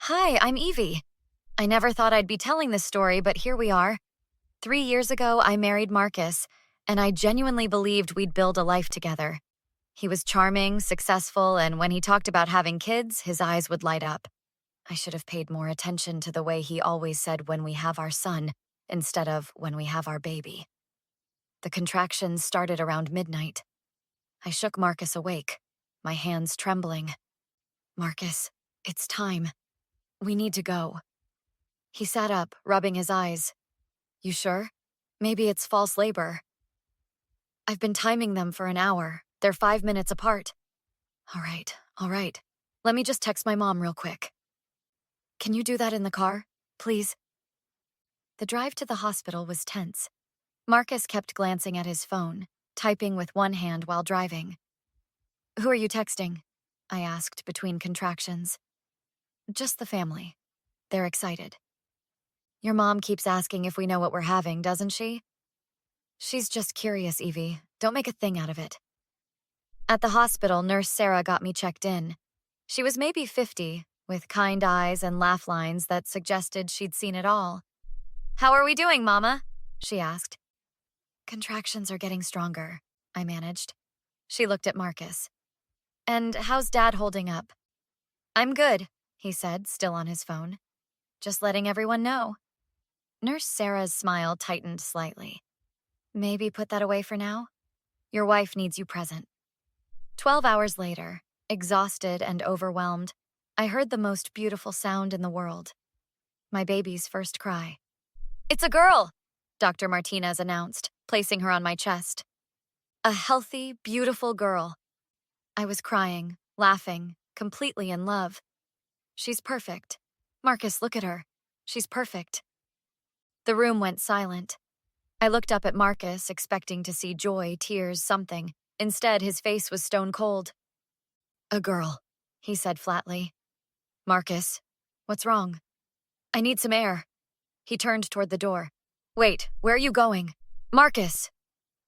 Hi, I'm Evie. I never thought I'd be telling this story, but here we are. 3 years ago, I married Marcus, and I genuinely believed we'd build a life together. He was charming, successful, and when he talked about having kids, his eyes would light up. I should have paid more attention to the way he always said when we have our son, instead of when we have our baby. The contractions started around midnight. I shook Marcus awake, my hands trembling. Marcus, it's time. We need to go. He sat up, rubbing his eyes. You sure? Maybe it's false labor. I've been timing them for an hour. They're 5 minutes apart. All right. Let me just text my mom real quick. Can you do that in the car, please? The drive to the hospital was tense. Marcus kept glancing at his phone, typing with one hand while driving. Who are you texting? I asked between contractions. Just the family. They're excited. Your mom keeps asking if we know what we're having, doesn't she? She's just curious, Evie. Don't make a thing out of it. At the hospital, Nurse Sarah got me checked in. She was maybe 50, with kind eyes and laugh lines that suggested she'd seen it all. How are we doing, Mama? She asked. Contractions are getting stronger, I managed. She looked at Marcus. And how's Dad holding up? I'm good, he said, still on his phone. Just letting everyone know. Nurse Sarah's smile tightened slightly. Maybe put that away for now? Your wife needs you present. 12 hours later, exhausted and overwhelmed, I heard the most beautiful sound in the world. My baby's first cry. It's a girl, Dr. Martinez announced, placing her on my chest. A healthy, beautiful girl. I was crying, laughing, completely in love. She's perfect. Marcus, look at her. She's perfect. The room went silent. I looked up at Marcus, expecting to see joy, tears, something. Instead, his face was stone cold. A girl, he said flatly. Marcus, what's wrong? I need some air. He turned toward the door. Wait, where are you going? Marcus!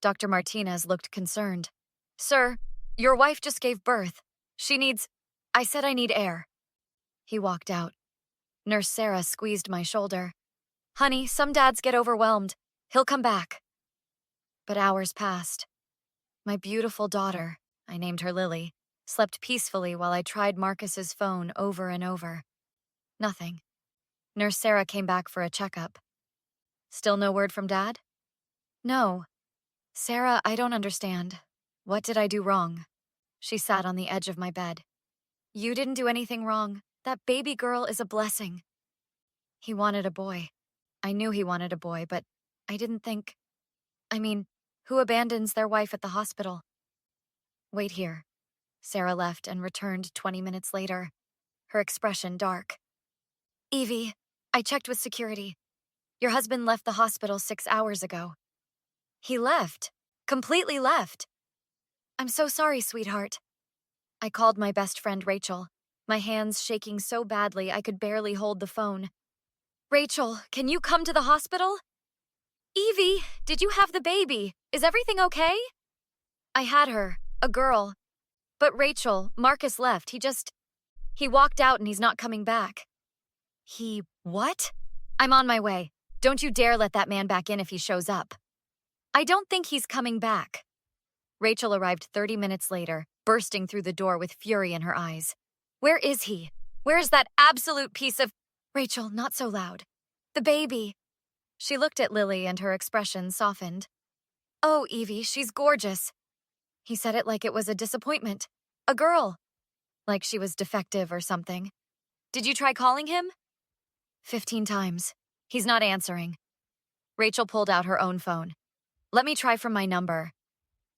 Dr. Martinez looked concerned. Sir, your wife just gave birth. She needs... I said I need air. He walked out. Nurse Sarah squeezed my shoulder. Honey, some dads get overwhelmed. He'll come back. But hours passed. My beautiful daughter, I named her Lily, slept peacefully while I tried Marcus's phone over and over. Nothing. Nurse Sarah came back for a checkup. Still no word from Dad? No. Sarah, I don't understand. What did I do wrong? She sat on the edge of my bed. You didn't do anything wrong. That baby girl is a blessing. He wanted a boy. I knew he wanted a boy, but I didn't think... who abandons their wife at the hospital? Wait here. Sarah left and returned 20 minutes later, her expression dark. Evie, I checked with security. Your husband left the hospital 6 hours ago. He left. Completely left. I'm so sorry, sweetheart. I called my best friend Rachel, my hands shaking so badly I could barely hold the phone. Rachel, can you come to the hospital? Evie, did you have the baby? Is everything okay? I had her, a girl. But Rachel, Marcus left. He walked out and he's not coming back. He what? I'm on my way. Don't you dare let that man back in if he shows up. I don't think he's coming back. Rachel arrived 30 minutes later, bursting through the door with fury in her eyes. Where is he? Where's that absolute piece of... Rachel, not so loud. The baby. She looked at Lily and her expression softened. Oh, Evie, she's gorgeous. He said it like it was a disappointment. A girl. Like she was defective or something. Did you try calling him? 15 times. He's not answering. Rachel pulled out her own phone. Let me try from my number.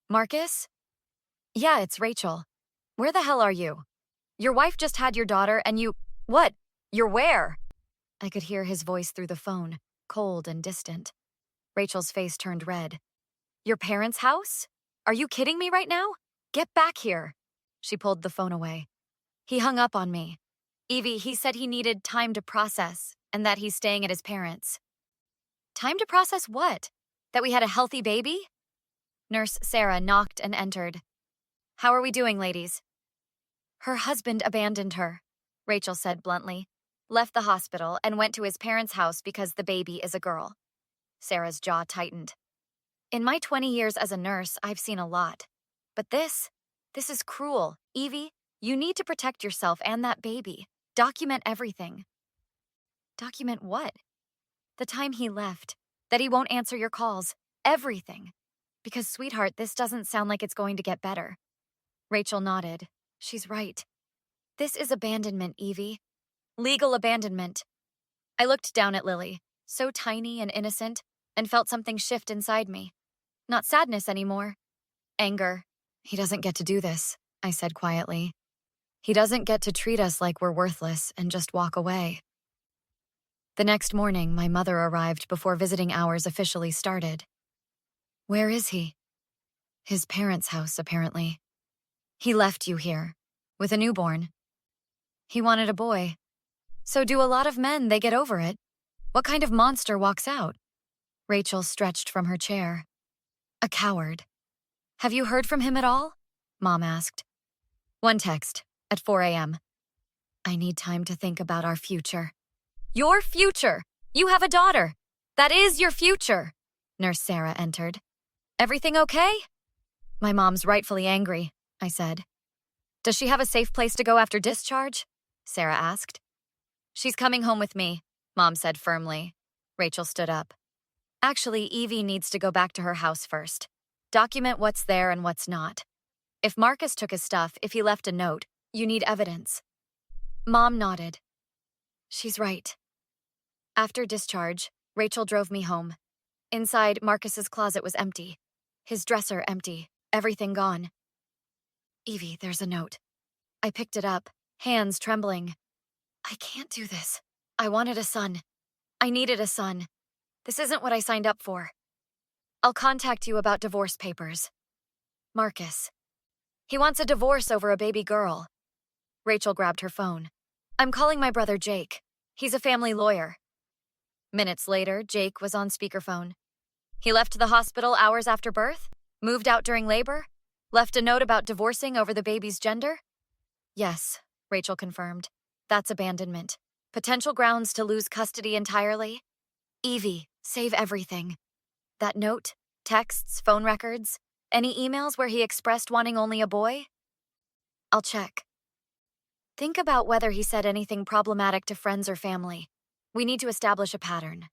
Marcus? Yeah, it's Rachel. Where the hell are you? Your wife just had your daughter and you... What? You're where? I could hear his voice through the phone, cold and distant. Rachel's face turned red. Your parents' house? Are you kidding me right now? Get back here. She pulled the phone away. He hung up on me. Evie, he said he needed time to process and that he's staying at his parents'. Time to process what? That we had a healthy baby? Nurse Sarah knocked and entered. How are we doing, ladies? Her husband abandoned her, Rachel said bluntly. left the hospital, and went to his parents' house because the baby is a girl. Sarah's jaw tightened. In my 20 years as a nurse, I've seen a lot. But this is cruel. Evie, you need to protect yourself and that baby. Document everything. Document what? The time he left, that he won't answer your calls, everything. Because, sweetheart, this doesn't sound like it's going to get better. Rachel nodded. She's right. This is abandonment, Evie. Legal abandonment. I looked down at Lily, so tiny and innocent, and felt something shift inside me. Not sadness anymore. Anger. He doesn't get to do this, I said quietly. He doesn't get to treat us like we're worthless and just walk away. The next morning, my mother arrived before visiting hours officially started. Where is he? His parents' house, apparently. He left you here, with a newborn. He wanted a boy. So do a lot of men, they get over it. What kind of monster walks out? Rachel stretched from her chair. A coward. Have you heard from him at all? Mom asked. One text, at 4 a.m. I need time to think about our future. Your future! You have a daughter! That is your future! Nurse Sarah entered. Everything okay? My mom's rightfully angry, I said. Does she have a safe place to go after discharge? Sarah asked. She's coming home with me, Mom said firmly. Rachel stood up. Actually, Evie needs to go back to her house first. Document what's there and what's not. If Marcus took his stuff, if he left a note, you need evidence. Mom nodded. She's right. After discharge, Rachel drove me home. Inside, Marcus's closet was empty. His dresser empty. Everything gone. Evie, there's a note. I picked it up, hands trembling. I can't do this. I wanted a son. I needed a son. This isn't what I signed up for. I'll contact you about divorce papers. Marcus. He wants a divorce over a baby girl. Rachel grabbed her phone. I'm calling my brother Jake. He's a family lawyer. Minutes later, Jake was on speakerphone. He left the hospital hours after birth? Moved out during labor? Left a note about divorcing over the baby's gender? Yes, Rachel confirmed. That's abandonment. Potential grounds to lose custody entirely? Evie, save everything. That note, texts, phone records, any emails where he expressed wanting only a boy? I'll check. Think about whether he said anything problematic to friends or family. We need to establish a pattern.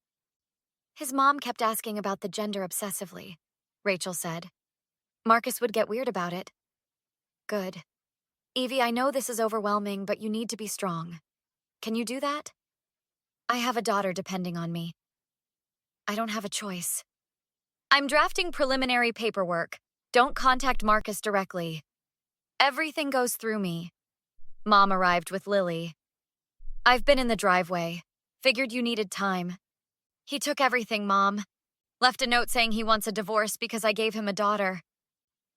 His mom kept asking about the gender obsessively, Rachel said. Marcus would get weird about it. Good. Evie, I know this is overwhelming, but you need to be strong. Can you do that? I have a daughter depending on me. I don't have a choice. I'm drafting preliminary paperwork. Don't contact Marcus directly. Everything goes through me. Mom arrived with Lily. I've been in the driveway. Figured you needed time. He took everything, Mom. Left a note saying he wants a divorce because I gave him a daughter.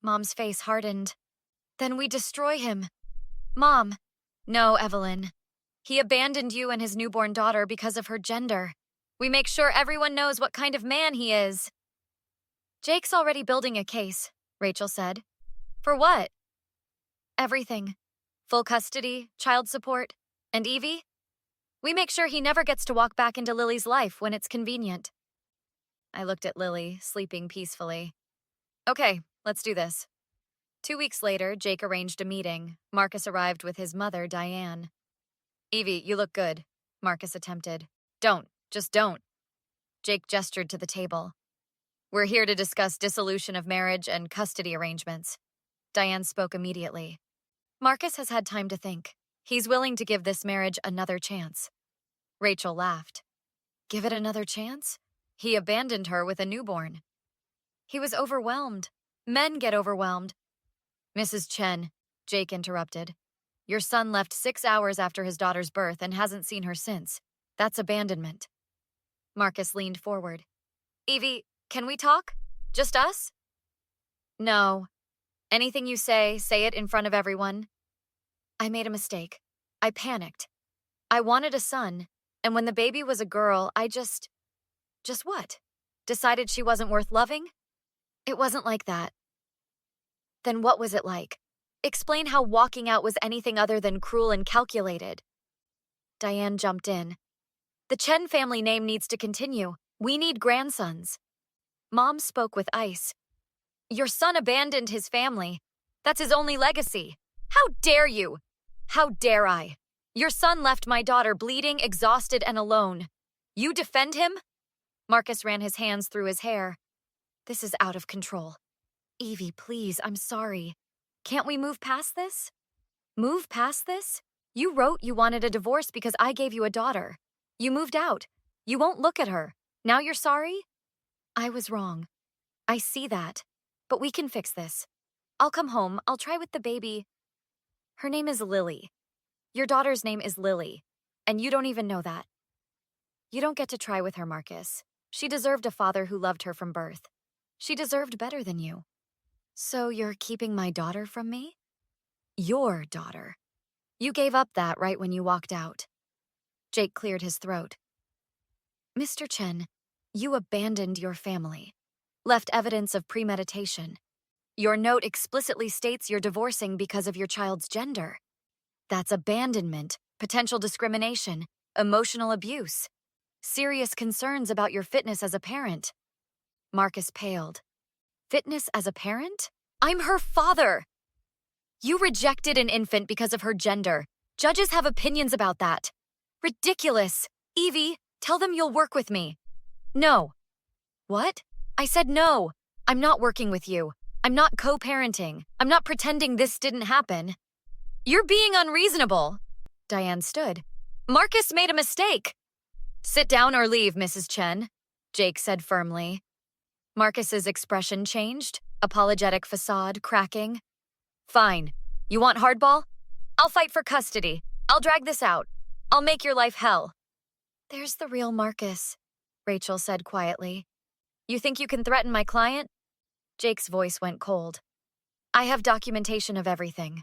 Mom's face hardened. Then we destroy him. Mom. No, Evelyn. He abandoned you and his newborn daughter because of her gender. We make sure everyone knows what kind of man he is. Jake's already building a case, Rachel said. For what? Everything. Full custody, child support, and Evie? We make sure he never gets to walk back into Lily's life when it's convenient. I looked at Lily, sleeping peacefully. Okay, let's do this. 2 weeks later, Jake arranged a meeting. Marcus arrived with his mother, Diane. Evie, you look good, Marcus attempted. Just don't. Jake gestured to the table. We're here to discuss dissolution of marriage and custody arrangements. Diane spoke immediately. Marcus has had time to think. He's willing to give this marriage another chance. Rachel laughed. Give it another chance? He abandoned her with a newborn. He was overwhelmed. Men get overwhelmed. Mrs. Chen, Jake interrupted. Your son left 6 hours after his daughter's birth and hasn't seen her since. That's abandonment. Marcus leaned forward. Evie, can we talk? Just us? No. Anything you say it in front of everyone. I made a mistake. I panicked. I wanted a son, and when the baby was a girl, I just what? Decided she wasn't worth loving? It wasn't like that. Then what was it like? Explain how walking out was anything other than cruel and calculated. Diane jumped in. The Chen family name needs to continue. We need grandsons. Mom spoke with ice. Your son abandoned his family. That's his only legacy. How dare you? How dare I? Your son left my daughter bleeding, exhausted, and alone. You defend him? Marcus ran his hands through his hair. This is out of control. Evie, please, I'm sorry. Can't we move past this? Move past this? You wrote you wanted a divorce because I gave you a daughter. You moved out. You won't look at her. Now you're sorry? I was wrong. I see that. But we can fix this. I'll come home. I'll try with the baby. Her name is Lily. Your daughter's name is Lily. And you don't even know that. You don't get to try with her, Marcus. She deserved a father who loved her from birth. She deserved better than you. So you're keeping my daughter from me? Your daughter. You gave up that right when you walked out. Jake cleared his throat. Mr. Chen, you abandoned your family. Left evidence of premeditation. Your note explicitly states you're divorcing because of your child's gender. That's abandonment, potential discrimination, emotional abuse, serious concerns about your fitness as a parent. Marcus paled. Fitness as a parent? I'm her father! You rejected an infant because of her gender. Judges have opinions about that. Ridiculous. Evie, tell them you'll work with me. No. What? I said no. I'm not working with you. I'm not co-parenting. I'm not pretending this didn't happen. You're being unreasonable. Diane stood. Marcus made a mistake. Sit down or leave, Mrs. Chen, Jake said firmly. Marcus's expression changed, apologetic facade cracking. Fine. You want hardball? I'll fight for custody. I'll drag this out. I'll make your life hell. There's the real Marcus, Rachel said quietly. You think you can threaten my client? Jake's voice went cold. I have documentation of everything.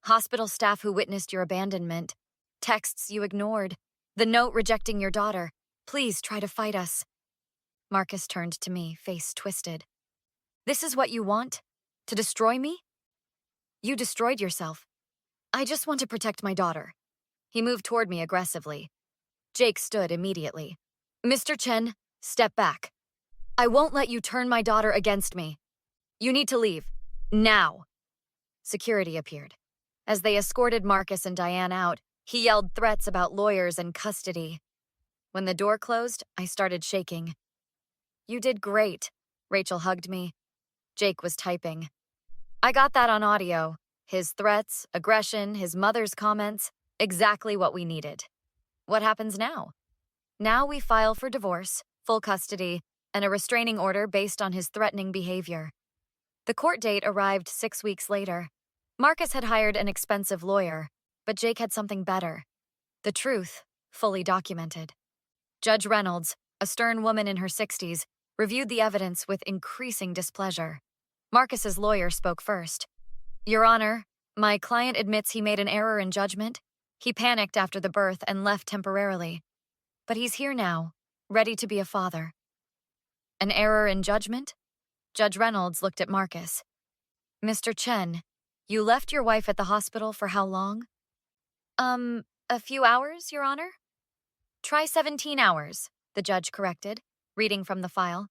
Hospital staff who witnessed your abandonment. Texts you ignored. The note rejecting your daughter. Please try to fight us. Marcus turned to me, face twisted. This is what you want? To destroy me? You destroyed yourself. I just want to protect my daughter. He moved toward me aggressively. Jake stood immediately. Mr. Chen, step back. I won't let you turn my daughter against me. You need to leave. Now. Security appeared. As they escorted Marcus and Diane out, he yelled threats about lawyers and custody. When the door closed, I started shaking. You did great. Rachel hugged me. Jake was typing. I got that on audio. His threats, aggression, his mother's comments, exactly what we needed. What happens now? Now we file for divorce, full custody, and a restraining order based on his threatening behavior. The court date arrived 6 weeks later. Marcus had hired an expensive lawyer, but Jake had something better. The truth, fully documented. Judge Reynolds, a stern woman in her 60s, reviewed the evidence with increasing displeasure. Marcus's lawyer spoke first. Your Honor, my client admits he made an error in judgment. He panicked after the birth and left temporarily. But he's here now, ready to be a father. An error in judgment? Judge Reynolds looked at Marcus. Mr. Chen, you left your wife at the hospital for how long? A few hours, Your Honor? Try 17 hours, the judge corrected, reading from the file.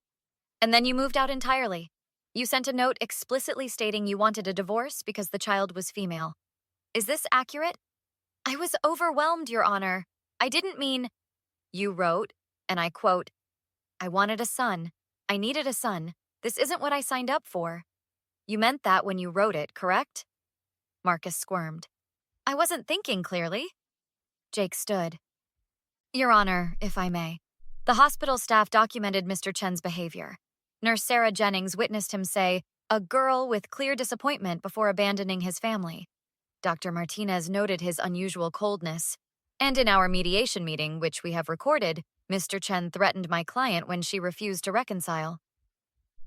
And then you moved out entirely. You sent a note explicitly stating you wanted a divorce because the child was female. Is this accurate? I was overwhelmed, Your Honor. I didn't mean... You wrote, and I quote, I wanted a son. I needed a son. This isn't what I signed up for. You meant that when you wrote it, correct? Marcus squirmed. I wasn't thinking clearly. Jake stood. Your Honor, if I may. The hospital staff documented Mr. Chen's behavior. Nurse Sarah Jennings witnessed him say, a girl with clear disappointment before abandoning his family. Dr. Martinez noted his unusual coldness. And in our mediation meeting, which we have recorded, Mr. Chen threatened my client when she refused to reconcile.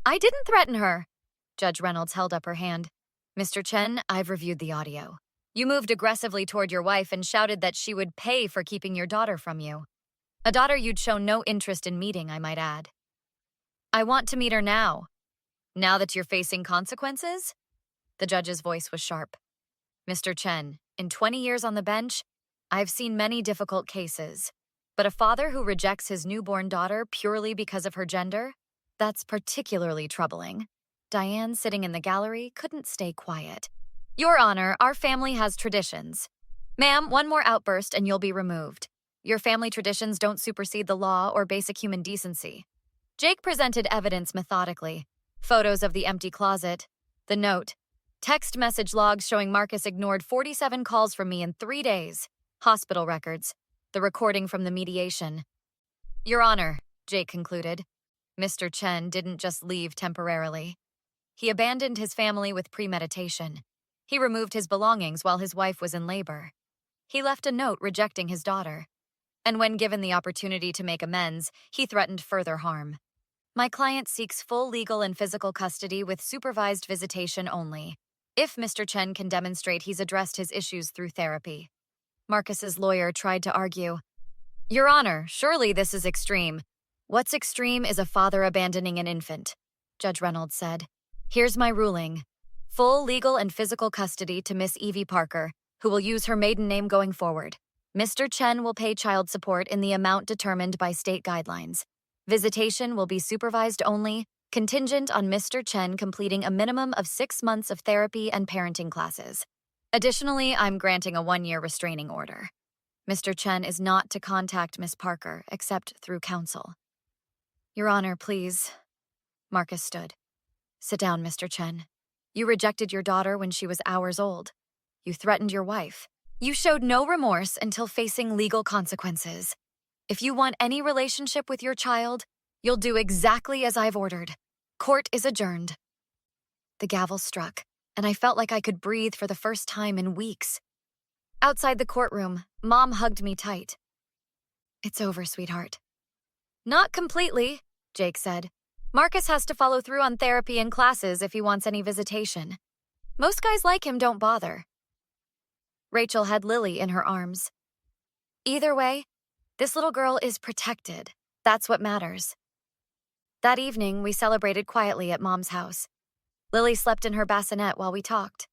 I didn't threaten her. Judge Reynolds held up her hand. Mr. Chen, I've reviewed the audio. You moved aggressively toward your wife and shouted that she would pay for keeping your daughter from you. A daughter you'd shown no interest in meeting, I might add. I want to meet her now. Now that you're facing consequences? The judge's voice was sharp. Mr. Chen, in 20 years on the bench, I've seen many difficult cases, but a father who rejects his newborn daughter purely because of her gender? That's particularly troubling. Diane, sitting in the gallery, couldn't stay quiet. Your Honor, our family has traditions. Ma'am, one more outburst and you'll be removed. Your family traditions don't supersede the law or basic human decency. Jake presented evidence methodically. Photos of the empty closet, the note, text message logs showing Marcus ignored 47 calls from me in 3 days, hospital records, the recording from the mediation. Your Honor, Jake concluded, Mr. Chen didn't just leave temporarily. He abandoned his family with premeditation. He removed his belongings while his wife was in labor. He left a note rejecting his daughter. And when given the opportunity to make amends, he threatened further harm. My client seeks full legal and physical custody with supervised visitation only, if Mr. Chen can demonstrate he's addressed his issues through therapy. Marcus's lawyer tried to argue. Your Honor, surely this is extreme. What's extreme is a father abandoning an infant, Judge Reynolds said. Here's my ruling. Full legal and physical custody to Miss Evie Parker, who will use her maiden name going forward. Mr. Chen will pay child support in the amount determined by state guidelines. Visitation will be supervised only, contingent on Mr. Chen completing a minimum of 6 months of therapy and parenting classes. Additionally, I'm granting a 1-year restraining order. Mr. Chen is not to contact Miss Parker except through counsel. Your Honor, please. Marcus stood. Sit down, Mr. Chen. You rejected your daughter when she was hours old. You threatened your wife. You showed no remorse until facing legal consequences. If you want any relationship with your child, you'll do exactly as I've ordered. Court is adjourned. The gavel struck, and I felt like I could breathe for the first time in weeks. Outside the courtroom, Mom hugged me tight. It's over, sweetheart. Not completely, Jake said. Marcus has to follow through on therapy and classes if he wants any visitation. Most guys like him don't bother. Rachel had Lily in her arms. Either way, this little girl is protected. That's what matters. That evening, we celebrated quietly at Mom's house. Lily slept in her bassinet while we talked.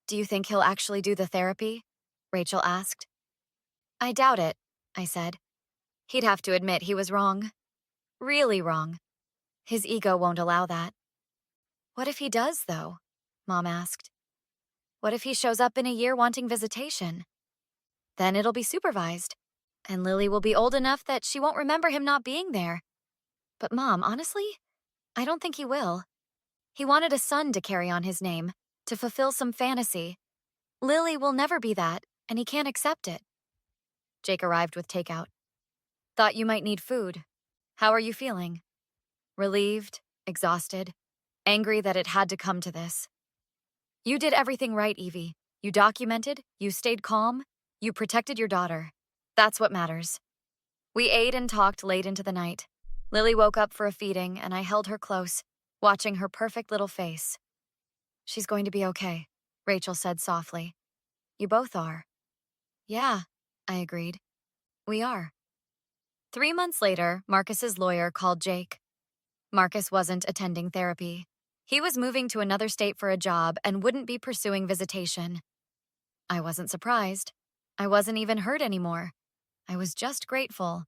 Do you think he'll actually do the therapy? Rachel asked. I doubt it, I said. He'd have to admit he was wrong. Really wrong. His ego won't allow that. What if he does, though? Mom asked. What if he shows up in a year wanting visitation? Then it'll be supervised, and Lily will be old enough that she won't remember him not being there. But Mom, honestly, I don't think he will. He wanted a son to carry on his name, to fulfill some fantasy. Lily will never be that, and he can't accept it. Jake arrived with takeout. Thought you might need food. How are you feeling? Relieved, exhausted, angry that it had to come to this. You did everything right, Evie. You documented, you stayed calm, you protected your daughter. That's what matters. We ate and talked late into the night. Lily woke up for a feeding, and I held her close, watching her perfect little face. She's going to be okay, Rachel said softly. You both are. Yeah, I agreed. We are. 3 months later, Marcus's lawyer called Jake. Marcus wasn't attending therapy. He was moving to another state for a job and wouldn't be pursuing visitation. I wasn't surprised. I wasn't even hurt anymore. I was just grateful.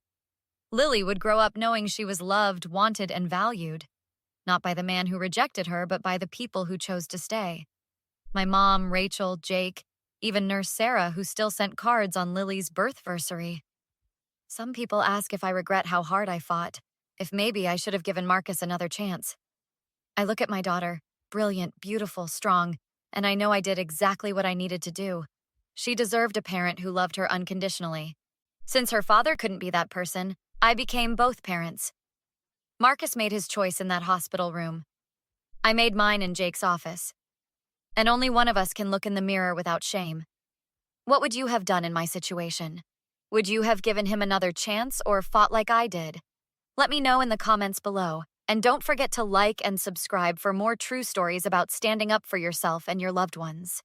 Lily would grow up knowing she was loved, wanted, and valued. Not by the man who rejected her, but by the people who chose to stay. My mom, Rachel, Jake, even Nurse Sarah, who still sent cards on Lily's birthversary. Some people ask if I regret how hard I fought, if maybe I should have given Marcus another chance. I look at my daughter, brilliant, beautiful, strong, and I know I did exactly what I needed to do. She deserved a parent who loved her unconditionally. Since her father couldn't be that person, I became both parents. Marcus made his choice in that hospital room. I made mine in Jake's office. And only one of us can look in the mirror without shame. What would you have done in my situation? Would you have given him another chance or fought like I did? Let me know in the comments below. And don't forget to like and subscribe for more true stories about standing up for yourself and your loved ones.